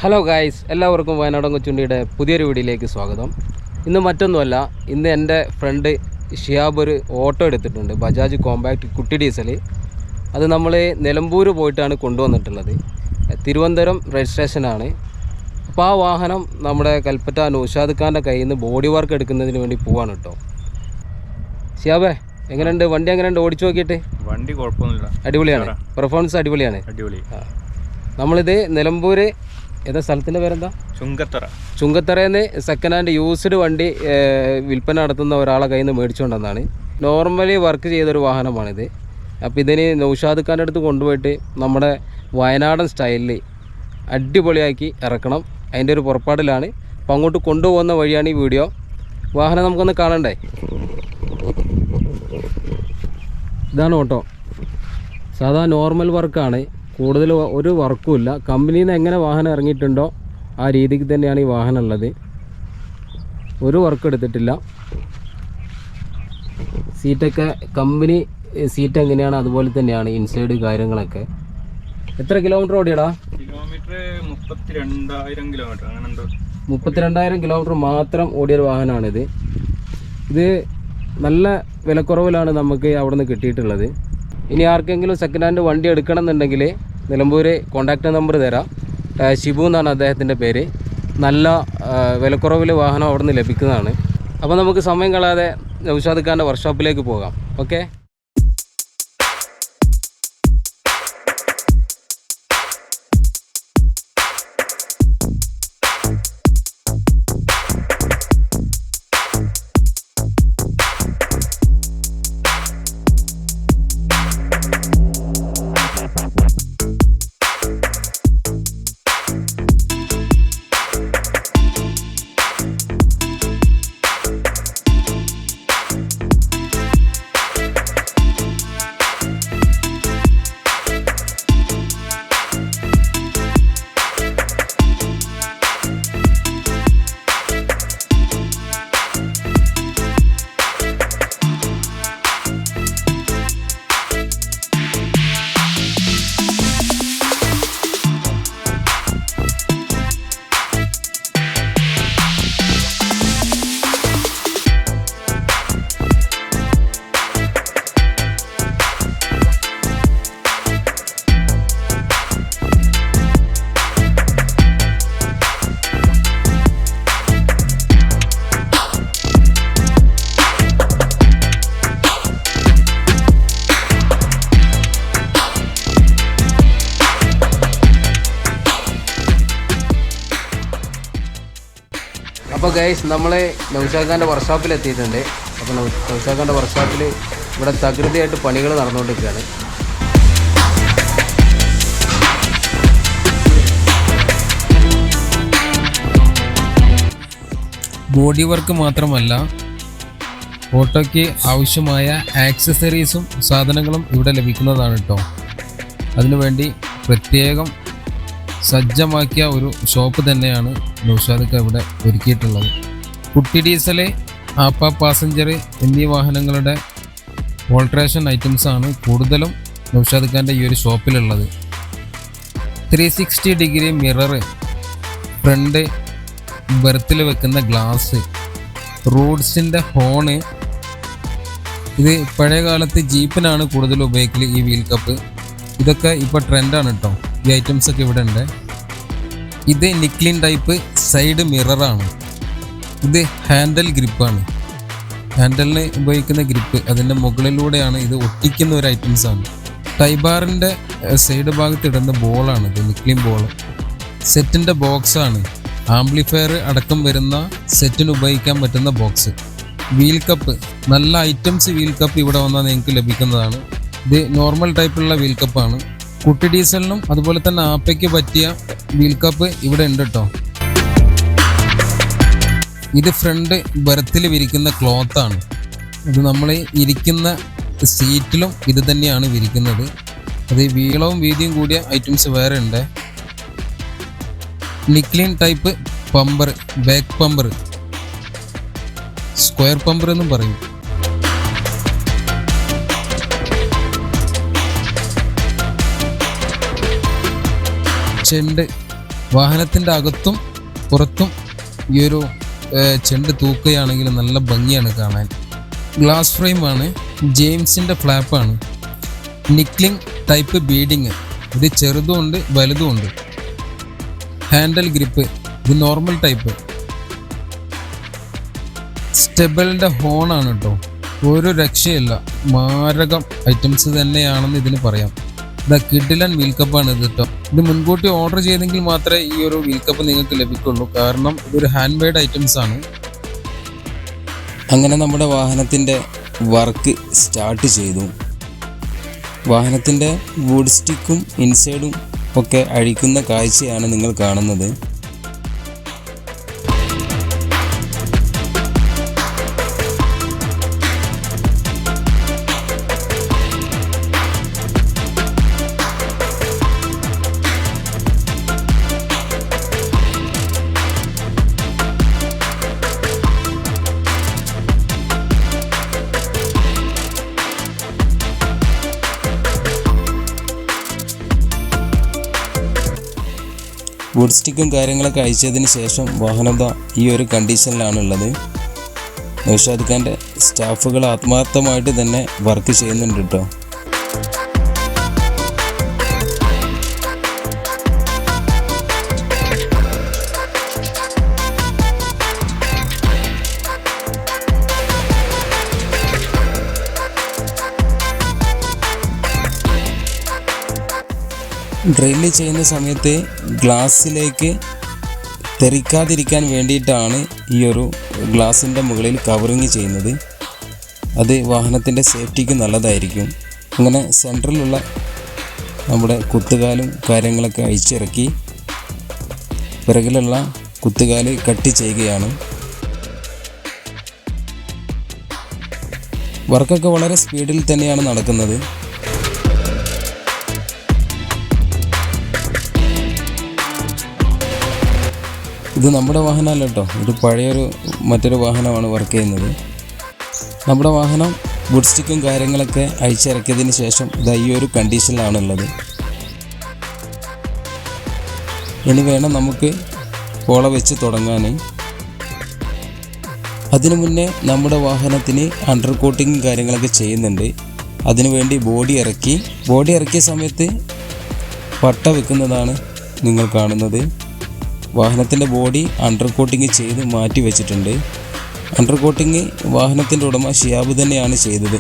Hello guys, എല്ലാവർക്കും വയനാടൻ കൊച്ചുണ്ടിയുടെ പുതിയൊരു വീഡിയോയിലേക്ക് സ്വാഗതം. ഇന്ന് മറ്റൊന്നുമല്ല, ഇന്ന് എൻ്റെ ഫ്രണ്ട് ഷിയാബ് ഒരു ഓട്ടോ എടുത്തിട്ടുണ്ട്, ബജാജ് കോമ്പാക്റ്റ് കുട്ടി ഡീസൽ. അത് നമ്മൾ നിലമ്പൂർ പോയിട്ടാണ് കൊണ്ടുവന്നിട്ടുള്ളത്. തിരുവനന്തപുരം രജിസ്ട്രേഷനാണ്. അപ്പോൾ ആ വാഹനം നമ്മുടെ കൽപ്പറ്റ നൗഷാദ് ഖാൻ്റെ കയ്യിൽ നിന്ന് ബോഡി വർക്ക് എടുക്കുന്നതിന് വേണ്ടി പോവാണ് കേട്ടോ. ഷിയാബേ, എങ്ങനെയുണ്ട് വണ്ടി? എങ്ങനെയുണ്ട് ഓടിച്ചു നോക്കിയിട്ട്? വണ്ടി കുഴപ്പമൊന്നുമില്ല, അടിപൊളിയാണ്, പെർഫോമൻസ് അടിപൊളിയാണ്. നമ്മളിത് നിലമ്പൂർ ഏതാ സ്ഥലത്തിൻ്റെ പേരെന്താ? ചുങ്കത്തറയിൽ നിന്ന് സെക്കൻഡ് ഹാൻഡ് യൂസ്ഡ് വണ്ടി വിൽപ്പന നടത്തുന്ന ഒരാളെ കയ്യിൽ നിന്ന് മേടിച്ചുകൊണ്ടെന്നാണ്. നോർമലി വർക്ക് ചെയ്തൊരു വാഹനമാണിത്. അപ്പോൾ ഇതിന് നൗഷാദ് ഖാൻ്റെ അടുത്ത് കൊണ്ടുപോയിട്ട് നമ്മുടെ വയനാടൻ സ്റ്റൈലിൽ അടിപൊളിയാക്കി ഇറക്കണം. അതിൻ്റെ ഒരു പുറപ്പാടിലാണ്. അപ്പോൾ അങ്ങോട്ട് കൊണ്ടുപോകുന്ന വഴിയാണ് ഈ വീഡിയോ. വാഹനം നമുക്കൊന്ന് കാണണ്ടേ? ഇതാണ് ഓട്ടോ. സാധാ നോർമൽ വർക്കാണ്, കൂടുതൽ ഒരു വർക്കുമില്ല. കമ്പനിയിൽ നിന്ന് എങ്ങനെ വാഹനം ഇറങ്ങിയിട്ടുണ്ടോ ആ രീതിക്ക് തന്നെയാണ് ഈ വാഹനം ഉള്ളത്. ഒരു വർക്ക് എടുത്തിട്ടില്ല. സീറ്റൊക്കെ കമ്പനി സീറ്റ് എങ്ങനെയാണ് അതുപോലെ തന്നെയാണ് ഇൻസൈഡ് കാര്യങ്ങളൊക്കെ. എത്ര കിലോമീറ്റർ ഓടിയടാ? 32,000 കിലോമീറ്റർ മാത്രം ഓടിയൊരു വാഹനമാണിത്. ഇത് നല്ല വിലക്കുറവിലാണ് നമുക്ക് അവിടെ നിന്ന് കിട്ടിയിട്ടുള്ളത്. ഇനി ആർക്കെങ്കിലും സെക്കൻഡ് ഹാൻഡ് വണ്ടി എടുക്കണം എന്നുണ്ടെങ്കിൽ നിലമ്പൂർ കോൺടാക്റ്റ് നമ്പർ തരാം. ഷിബു എന്നാണ് അദ്ദേഹത്തിൻ്റെ പേര്. നല്ല വിലക്കുറവിൽ വാഹനം അവിടെ നിന്ന് ലഭിക്കുന്നതാണ്. അപ്പോൾ നമുക്ക് സമയം കളയാതെ നൗഷാദ് ഖാൻ്റെ വർക്ക്ഷോപ്പിലേക്ക് പോകാം. ഓക്കെ. അപ്പോൾ ഗൈസ്, നമ്മൾ നൗഷാദ് ഖാൻ്റെ വർക്ക്ഷോപ്പിൽ എത്തിയിട്ടുണ്ട്. അപ്പോൾ നൗഷാദ് ഖാൻ്റെ വർക്ക്ഷോപ്പിൽ ഇവിടെ തകൃതിയായിട്ട് പണികൾ നടന്നുകൊണ്ടിരിക്കുകയാണ്. ബോഡി വർക്ക് മാത്രമല്ല, ഓട്ടോയ്ക്ക് ആവശ്യമായ ആക്സസറീസും സാധനങ്ങളും ഇവിടെ ലഭിക്കുന്നതാണ് കേട്ടോ. അതിനുവേണ്ടി പ്രത്യേകം സജ്ജമാക്കിയ ഒരു ഷോപ്പ് തന്നെയാണ് നൗഷാദ് ഖാൻ ഇവിടെ ഒരുക്കിയിട്ടുള്ളത്. കുട്ടി ഡീസൽ, ആപ്പ പാസഞ്ചർ എന്നീ വാഹനങ്ങളുടെ ഓൾട്രേഷൻ ഐറ്റംസാണ് കൂടുതലും നൗഷാദ് ഖാൻ്റെ ഈ ഒരു ഷോപ്പിലുള്ളത്. 360 ഡിഗ്രി മിറർ, ഫ്രണ്ട് ബെർത്തിൽ വെക്കുന്ന ഗ്ലാസ്, റോഡ്സിൻ്റെ ഹോണ്. ഇത് പഴയ കാലത്ത് ജീപ്പിനാണ് കൂടുതൽ ഉപയോഗിക്കൽ. ഈ വീൽ കപ്പ് ഇതൊക്കെ ഇപ്പോൾ ട്രെൻഡാണ് കേട്ടോ. ഈ ഐറ്റംസ് ഒക്കെ ഇവിടെ ഉണ്ട്. ഇത് നിക്ലിൻ ടൈപ്പ് സൈഡ് മിററാണ്. ഇത് ഹാൻഡൽ ഗ്രിപ്പാണ്. ഹാൻഡലിന് ഉപയോഗിക്കുന്ന ഗ്രിപ്പ്, അതിൻ്റെ മുകളിലൂടെയാണ് ഇത് ഒട്ടിക്കുന്ന ഒരു ഐറ്റംസാണ്. ടൈബാറിൻ്റെ സൈഡ് ഭാഗത്ത് ഇടുന്ന ബോളാണ് ഇത്, നിക്ലിൻ ബോൾ. സെറ്റിൻ്റെ ബോക്സാണ്. ആംപ്ലിഫയർ അടക്കം വരുന്ന സെറ്റിന് ഉപയോഗിക്കാൻ പറ്റുന്ന ബോക്സ്. വീൽ കപ്പ്, നല്ല ഐറ്റംസ് വീൽ കപ്പ് ഇവിടെ വന്നാൽ നിങ്ങൾക്ക് ലഭിക്കുന്നതാണ്. ഇത് നോർമൽ ടൈപ്പുള്ള വീൽ കപ്പാണ്. കുട്ടി ഡീസലിനും അതുപോലെ തന്നെ ആപ്പയ്ക്ക് പറ്റിയ വീൽ കപ്പ് ഇവിടെ ഉണ്ട് കേട്ടോ. ഇത് ഫ്രണ്ട് ബെർത്തിൽ വിരിക്കുന്ന ക്ലോത്താണ്. ഇത് നമ്മൾ ഇരിക്കുന്ന സീറ്റിലും ഇത് തന്നെയാണ് വിരിക്കുന്നത്. അത് വീളവും വീതിയും കൂടിയ ഐറ്റംസ് വേറെ ഉണ്ട്. നിക്ലിൻ type bumper, back bumper, square bumper എന്നും പറയും. ചെണ്ട് വാഹനത്തിൻ്റെ അകത്തും പുറത്തും ഈ ഒരു ചെണ്ട് തൂക്കുകയാണെങ്കിൽ നല്ല ഭംഗിയാണ് കാണാൻ. ഗ്ലാസ് ഫ്രെയിമാണ്, ജെയിംസിൻ്റെ ഫ്ലാപ്പാണ്, നിക്ലിംഗ് ടൈപ്പ് ബീഡിങ്, ഇത് ചെറുതുമുണ്ട് വലുതുമുണ്ട്. ഹാൻഡിൽ ഗ്രിപ്പ് ഇത് നോർമൽ ടൈപ്പ്. സ്റ്റെബിളിൻ്റെ ഹോണാണ് കേട്ടോ, ഒരു രക്ഷയില്ല, മാരകം ഐറ്റംസ് തന്നെയാണെന്ന് ഇതിന് പറയാം. ദ കിഡിലൻ വീൽ കപ്പാണ് ഇത് കേട്ടോ. ഇത് മുൻകൂട്ടി ഓർഡർ ചെയ്തെങ്കിൽ മാത്രമേ ഈ ഒരു വീൽ കപ്പ് നിങ്ങൾക്ക് ലഭിക്കുള്ളൂ, കാരണം ഇതൊരു ഹാൻഡ് മെയ്ഡ് ഐറ്റംസ് ആണ്. അങ്ങനെ നമ്മുടെ വാഹനത്തിൻ്റെ വർക്ക് സ്റ്റാർട്ട് ചെയ്തു. വാഹനത്തിൻ്റെ വുഡ് സ്റ്റിക്കും ഇൻസൈഡും ഒക്കെ അഴിക്കുന്ന കാഴ്ചയാണ് നിങ്ങൾ കാണുന്നത്. വുഡ് സ്റ്റിക്കും കാര്യങ്ങളൊക്കെ അയച്ചതിന് ശേഷം വാഹനം ഈ ഒരു കണ്ടീഷനിലാണുള്ളത്. നൗഷാദ് ഖാൻ്റെ സ്റ്റാഫുകൾ ആത്മാർത്ഥമായിട്ട് തന്നെ വർക്ക് ചെയ്യുന്നുണ്ട് കേട്ടോ. ഡ്രില്ല് ചെയ്യുന്ന സമയത്ത് ഗ്ലാസ്സിലേക്ക് തെറിക്കാതിരിക്കാൻ വേണ്ടിയിട്ടാണ് ഈ ഒരു ഗ്ലാസിൻ്റെ മുകളിൽ കവറിങ് ചെയ്യുന്നത്. അത് വാഹനത്തിൻ്റെ സേഫ്റ്റിക്ക് നല്ലതായിരിക്കും. അങ്ങനെ സെൻറ്ററിലുള്ള നമ്മുടെ കുത്തുകാലും കാര്യങ്ങളൊക്കെ അഴിച്ചിറക്കി പിറകിലുള്ള കുത്തുകാല് കട്ട് ചെയ്യുകയാണ്. വർക്കൊക്കെ വളരെ സ്പീഡിൽ തന്നെയാണ് നടക്കുന്നത്. ഇത് നമ്മുടെ വാഹനമല്ല കേട്ടോ, ഇത് പഴയൊരു മറ്റൊരു വാഹനമാണ് വർക്ക് ചെയ്യുന്നത്. നമ്മുടെ വാഹനം വുഡ് സ്റ്റിക്കും കാര്യങ്ങളൊക്കെ അഴിച്ചിറക്കിയതിന് ശേഷം ഈ ഒരു കണ്ടീഷനിലാണുള്ളത്. ഇനി വേണം നമുക്ക് പോള വെച്ച് തുടങ്ങാൻ. അതിനു മുന്നേ നമ്മുടെ വാഹനത്തിന് അണ്ടർ കോട്ടിങ്ങും കാര്യങ്ങളൊക്കെ ചെയ്യുന്നുണ്ട്. അതിനുവേണ്ടി ബോഡി ഇറക്കിയ സമയത്ത് പട്ട വെക്കുന്നതാണ് നിങ്ങൾ കാണുന്നത്. വാഹനത്തിൻ്റെ ബോഡി അണ്ടർ കോട്ടിങ് ചെയ്ത് മാറ്റി വെച്ചിട്ടുണ്ട്. അണ്ടർ കോട്ടിങ് വാഹനത്തിൻ്റെ ഉടമ ഷിയാബ് തന്നെയാണ് ചെയ്തത്.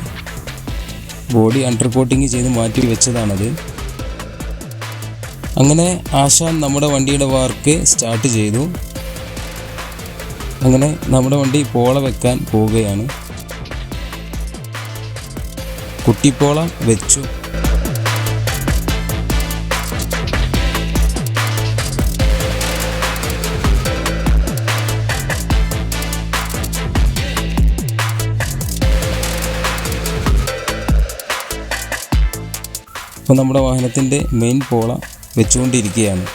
ബോഡി അണ്ടർ കോട്ടിങ് ചെയ്ത് മാറ്റി വെച്ചതാണത്. അങ്ങനെ ആശാൻ നമ്മുടെ വണ്ടിയുടെ വർക്ക് സ്റ്റാർട്ട് ചെയ്തു. അങ്ങനെ നമ്മുടെ വണ്ടി പോള വെക്കാൻ പോവുകയാണ്. കുട്ടിപ്പോള വെച്ചു. അപ്പോൾ നമ്മുടെ വാഹനത്തിൻ്റെ മെയിൻ പോള വെച്ചുകൊണ്ടിരിക്കുകയാണ്.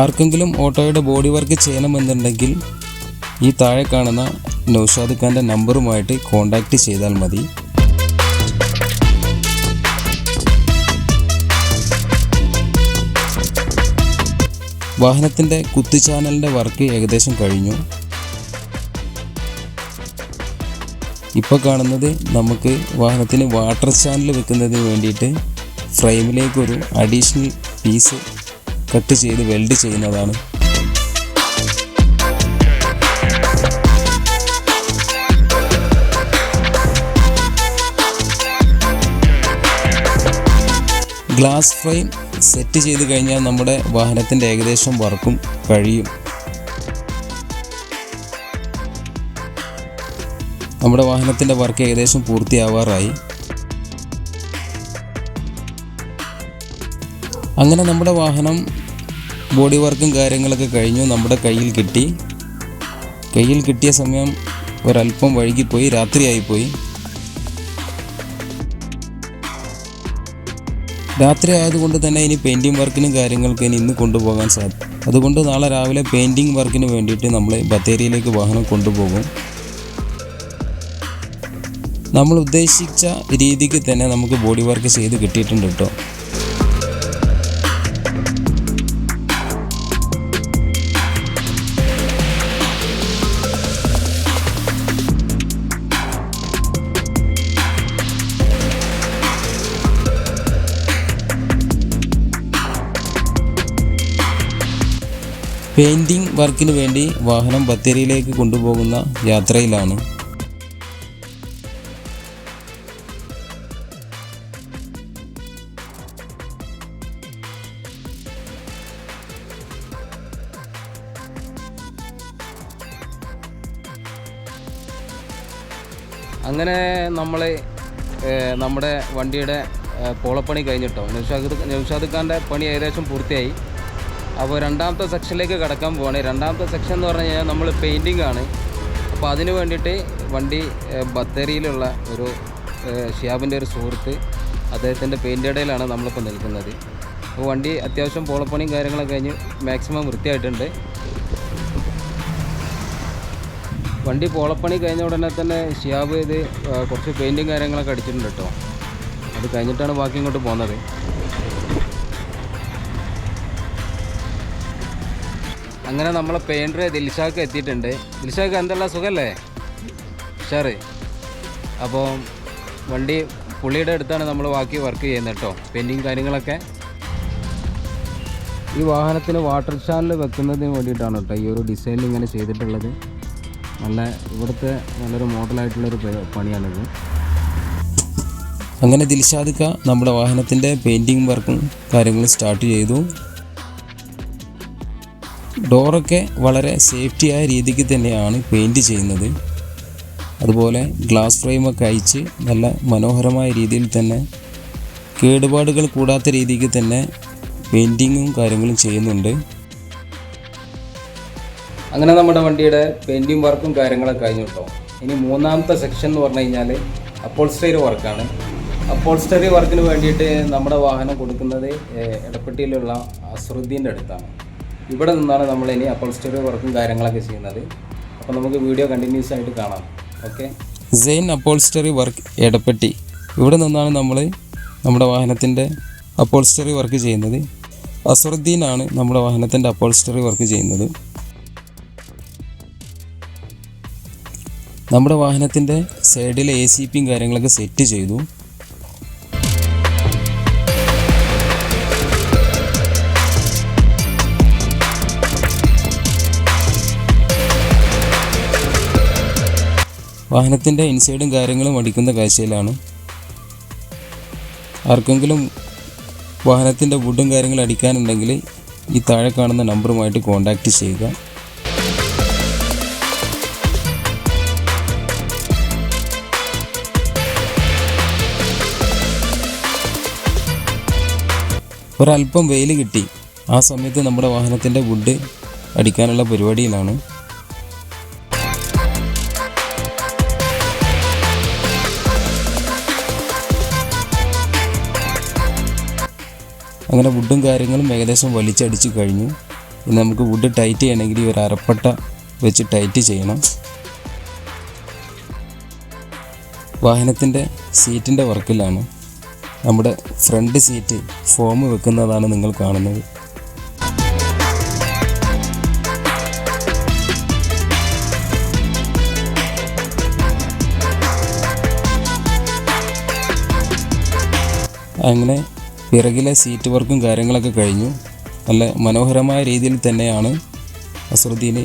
ആർക്കെങ്കിലും ഓട്ടോയുടെ ബോഡി വർക്ക് ചെയ്യണമെന്നുണ്ടെങ്കിൽ ഈ താഴെ കാണുന്ന നൗഷാദ് ഖാൻ്റെ നമ്പറുമായിട്ട് കോൺടാക്റ്റ് ചെയ്താൽ മതി. വാഹനത്തിൻ്റെ കുത്തു ചാനലിൻ്റെ വർക്ക് ഏകദേശം കഴിഞ്ഞു. ഇപ്പോൾ കാണുന്നത് നമുക്ക് വാഹനത്തിന് വാട്ടർ ചാനൽ വെക്കുന്നതിന് വേണ്ടിയിട്ട് ഫ്രെയിമിലേക്കൊരു അഡീഷണൽ പീസ് കട്ട് ചെയ്ത് വെൽഡ് ചെയ്യുന്നതാണ്. ഗ്ലാസ് ഫ്രെയിം സെറ്റ് ചെയ്ത് കഴിഞ്ഞാൽ നമ്മുടെ വാഹനത്തിൻ്റെ ഏകദേശം വർക്കും കഴിയും. നമ്മുടെ വാഹനത്തിൻ്റെ വർക്ക് ഏകദേശം പൂർത്തിയാവാറായി. അങ്ങനെ നമ്മുടെ വാഹനം ബോഡി വർക്കും കാര്യങ്ങളൊക്കെ കഴിഞ്ഞു നമ്മുടെ കയ്യിൽ കിട്ടി. കയ്യിൽ കിട്ടിയ സമയം ഒരല്പം വൈകിപ്പോയി, രാത്രിയായിപ്പോയി. രാത്രി ആയതുകൊണ്ട് തന്നെ ഇനി പെയിൻറ്റിങ് വർക്കിനും കാര്യങ്ങൾക്ക് ഇന്ന് കൊണ്ടുപോകാൻ സാധിക്കും. അതുകൊണ്ട് നാളെ രാവിലെ പെയിൻറ്റിങ് വർക്കിന് വേണ്ടിയിട്ട് നമ്മൾ ബത്തേരിയിലേക്ക് വാഹനം കൊണ്ടുപോകും. നമ്മൾ ഉദ്ദേശിച്ച രീതിക്ക് തന്നെ നമുക്ക് ബോഡി വർക്ക് ചെയ്ത് കിട്ടിയിട്ടുണ്ട് കേട്ടോ. പെയിൻറ്റിങ് വർക്കിന് വേണ്ടി വാഹനം ബത്തേരിയിലേക്ക് കൊണ്ടുപോകുന്ന യാത്രയിലാണ്. അങ്ങനെ നമ്മൾ നമ്മുടെ വണ്ടിയുടെ പോളപ്പണി കഴിഞ്ഞിട്ടോ. നൗഷാദ് ഖാൻ്റെ പണി ഏകദേശം പൂർത്തിയായി. അപ്പോൾ രണ്ടാമത്തെ സെക്ഷനിലേക്ക് കടക്കാൻ പോവാണ്. രണ്ടാമത്തെ സെക്ഷൻ എന്ന് പറഞ്ഞു കഴിഞ്ഞാൽ നമ്മൾ പെയിൻറ്റിംഗ് ആണ്. അപ്പോൾ അതിന് വേണ്ടിയിട്ട് വണ്ടി ബത്തേരിയിലുള്ള ഒരു ഷിയാബിൻ്റെ ഒരു സുഹൃത്ത്, അദ്ദേഹത്തിൻ്റെ പെയിൻ്റ് കടയിലാണ് നമ്മളിപ്പോൾ നിൽക്കുന്നത്. അപ്പോൾ വണ്ടി അത്യാവശ്യം പോളപ്പണിയും കാര്യങ്ങളൊക്കെ കഴിഞ്ഞ് മാക്സിമം വൃത്തിയായിട്ടുണ്ട്. വണ്ടി പോളപ്പണി കഴിഞ്ഞ ഉടനെ തന്നെ ഷിയാബ് ഇത് കുറച്ച് പെയിൻറ്റും കാര്യങ്ങളൊക്കെ അടിച്ചിട്ടുണ്ട് കേട്ടോ. അത് കഴിഞ്ഞിട്ടാണ് ബാക്കി ഇങ്ങോട്ട് പോകുന്നത്. അങ്ങനെ നമ്മളെ പെയിൻറ്റർ ദിൽഷാക്ക് എത്തിയിട്ടുണ്ട്. ദിൽഷാക്ക് എന്തെല്ലാം സുഖമല്ലേ ഷാറ്? അപ്പോൾ വണ്ടി പുള്ളിയുടെ അടുത്താണ് നമ്മൾ ബാക്കി വർക്ക് ചെയ്യുന്നത് കേട്ടോ, പെയിൻറ്റിങ് കാര്യങ്ങളൊക്കെ. ഈ വാഹനത്തിന് വാട്ടർ ചാനൽ വെക്കുന്നതിന് വേണ്ടിയിട്ടാണ് കേട്ടോ ഈ ഒരു ഡിസൈനിൽ ഇങ്ങനെ ചെയ്തിട്ടുള്ളത്. ഇവിടുത്തെ നല്ലൊരു മോഡലായിട്ടുള്ളൊരു പണിയാണിത്. അങ്ങനെ ദിൽഷാദ് ഖാൻ നമ്മുടെ വാഹനത്തിൻ്റെ പെയിൻറ്റിങ് വർക്കും കാര്യങ്ങളും സ്റ്റാർട്ട് ചെയ്തു. ഡോറൊക്കെ വളരെ സേഫ്റ്റിയായ രീതിക്ക് തന്നെയാണ് പെയിൻറ്റ് ചെയ്യുന്നത്. അതുപോലെ ഗ്ലാസ് ഫ്രെയിമൊക്കെ അയച്ച് നല്ല മനോഹരമായ രീതിയിൽ തന്നെ കേടുപാടുകൾ കൂടാത്ത രീതിക്ക് തന്നെ പെയിൻറ്റിങ്ങും കാര്യങ്ങളും ചെയ്യുന്നുണ്ട്. അങ്ങനെ നമ്മുടെ വണ്ടിയുടെ പെയിൻറ്റിങ് വർക്കും കാര്യങ്ങളൊക്കെ കഴിഞ്ഞു കേട്ടോ. ഇനി മൂന്നാമത്തെ സെക്ഷൻ എന്ന് പറഞ്ഞു കഴിഞ്ഞാൽ അപ്പോൾസ്റ്ററി വർക്കാണ്. അപ്പോൾസ്റ്ററി വർക്കിന് വേണ്ടിയിട്ട് നമ്മുടെ വാഹനം കൊടുക്കുന്നത് എടപ്പട്ടിയിലുള്ള അസ്റുദ്ദീൻ്റെ അടുത്താണ്. ഇവിടെ നിന്നാണ് നമ്മളിനി അപ്പോൾസ്റ്ററി വർക്കും കാര്യങ്ങളൊക്കെ ചെയ്യുന്നത്. അപ്പോൾ നമുക്ക് വീഡിയോ കണ്ടിന്യൂസ് ആയിട്ട് കാണാം. ഓക്കെ. സെയിൻ അപ്പോൾസ്റ്ററി വർക്ക് എടപ്പട്ടി, ഇവിടെ നിന്നാണ് നമ്മൾ നമ്മുടെ വാഹനത്തിൻ്റെ അപ്പോൾസ്റ്ററി വർക്ക് ചെയ്യുന്നത്. അസ്റുദ്ദീനാണ് നമ്മുടെ വാഹനത്തിൻ്റെ അപ്പോൾസ്റ്ററി വർക്ക് ചെയ്യുന്നത്. നമ്മുടെ വാഹനത്തിൻ്റെ സൈഡിലെ ACPയും കാര്യങ്ങളൊക്കെ സെറ്റ് ചെയ്തു. വാഹനത്തിൻ്റെ ഇൻസൈഡും കാര്യങ്ങളും അടിക്കുന്ന കാഴ്ചയിലാണ്. ആർക്കെങ്കിലും വാഹനത്തിൻ്റെ വുഡും കാര്യങ്ങളും അടിക്കാനുണ്ടെങ്കിൽ ഈ താഴെ കാണുന്ന നമ്പറുമായിട്ട് കോൺടാക്റ്റ് ചെയ്യുക. ഒരല്പം വെയിൽ കിട്ടി. ആ സമയത്ത് നമ്മുടെ വാഹനത്തിൻ്റെ വുഡ് അടിക്കാനുള്ള പരിപാടിയിലാണ്. അങ്ങനെ വുഡും കാര്യങ്ങളും ഏകദേശം വലിച്ചടിച്ച് കഴിഞ്ഞു. ഇനി നമുക്ക് വുഡ് ടൈറ്റ് ചെയ്യണമെങ്കിൽ ഒരു അരപ്പട്ട വെച്ച് ടൈറ്റ് ചെയ്യണം. വാഹനത്തിൻ്റെ സീറ്റിൻ്റെ വർക്കിലാണ്. നമ്മുടെ ഫ്രണ്ട് സീറ്റ് ഫോം വെക്കുന്നതാണ് നിങ്ങൾ കാണുന്നത്. അങ്ങനെ പിറകിലെ സീറ്റ് വർക്കും കാര്യങ്ങളൊക്കെ കഴിഞ്ഞു. നല്ല മനോഹരമായ രീതിയിൽ തന്നെയാണ് അസ്റുദ്ദീൻ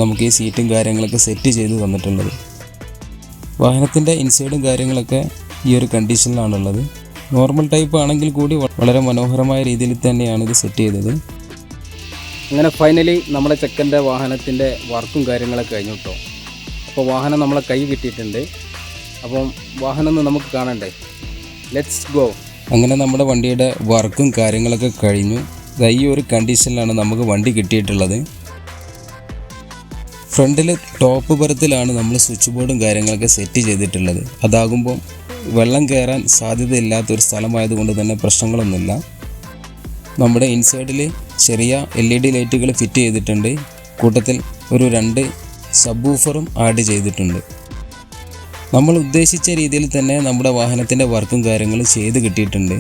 നമുക്ക് ഈ സീറ്റും കാര്യങ്ങളൊക്കെ സെറ്റ് ചെയ്ത് തന്നിട്ടുള്ളത്. വാഹനത്തിൻ്റെ ഇൻസൈഡും കാര്യങ്ങളൊക്കെ ഈ ഒരു കണ്ടീഷനിലാണുള്ളത്. നോർമൽ ടൈപ്പ് ആണെങ്കിൽ കൂടി വളരെ മനോഹരമായ രീതിയിൽ തന്നെയാണ് ഇത് സെറ്റ് ചെയ്തത്. അങ്ങനെ ഫൈനലി നമ്മുടെ ചെക്കൻ്റെ വാഹനത്തിൻ്റെ വർക്കും കാര്യങ്ങളൊക്കെ കഴിഞ്ഞു കേട്ടോ. അപ്പോൾ വാഹനം നമ്മളെ കൈ കിട്ടിയിട്ടുണ്ട്. അപ്പം വാഹനം ഒന്ന് നമുക്ക് കാണണ്ടേ? Let's go. അങ്ങനെ നമ്മുടെ വണ്ടിയുടെ വർക്കും കാര്യങ്ങളൊക്കെ കഴിഞ്ഞു. ഈ ഒരു കണ്ടീഷനിലാണ് നമുക്ക് വണ്ടി കിട്ടിയിട്ടുള്ളത്. ഫ്രണ്ടിൽ ടോപ്പ് ബർത്തിലാണ് നമ്മൾ സ്വിച്ച് ബോർഡും കാര്യങ്ങളൊക്കെ സെറ്റ് ചെയ്തിട്ടുള്ളത്. അതാകുമ്പോൾ വെള്ളം കയറാൻ സാധ്യതയില്ലാത്തൊരു സ്ഥലമായതുകൊണ്ട് തന്നെ പ്രശ്നങ്ങളൊന്നുമില്ല. നമ്മുടെ ഇൻസൈഡിൽ ചെറിയ LED ലൈറ്റുകൾ ഫിറ്റ് ചെയ്തിട്ടുണ്ട്. കൂട്ടത്തിൽ ഒരു 2 സബ് വൂഫറും ആഡ് ചെയ്തിട്ടുണ്ട്. നമ്മൾ ഉദ്ദേശിച്ച രീതിയിൽ തന്നെ നമ്മുടെ വാഹനത്തിൻ്റെ വർക്കും കാര്യങ്ങളും ചെയ്ത് കിട്ടിയിട്ടുണ്ട്.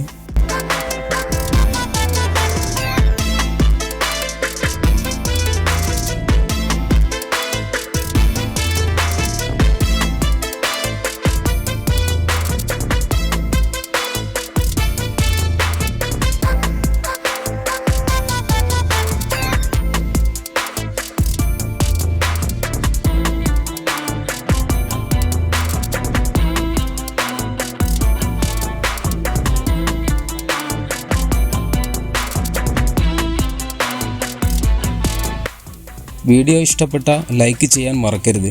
വീഡിയോ ഇഷ്ടപ്പെട്ട ലൈക്ക് ചെയ്യാൻ മറക്കരുത്.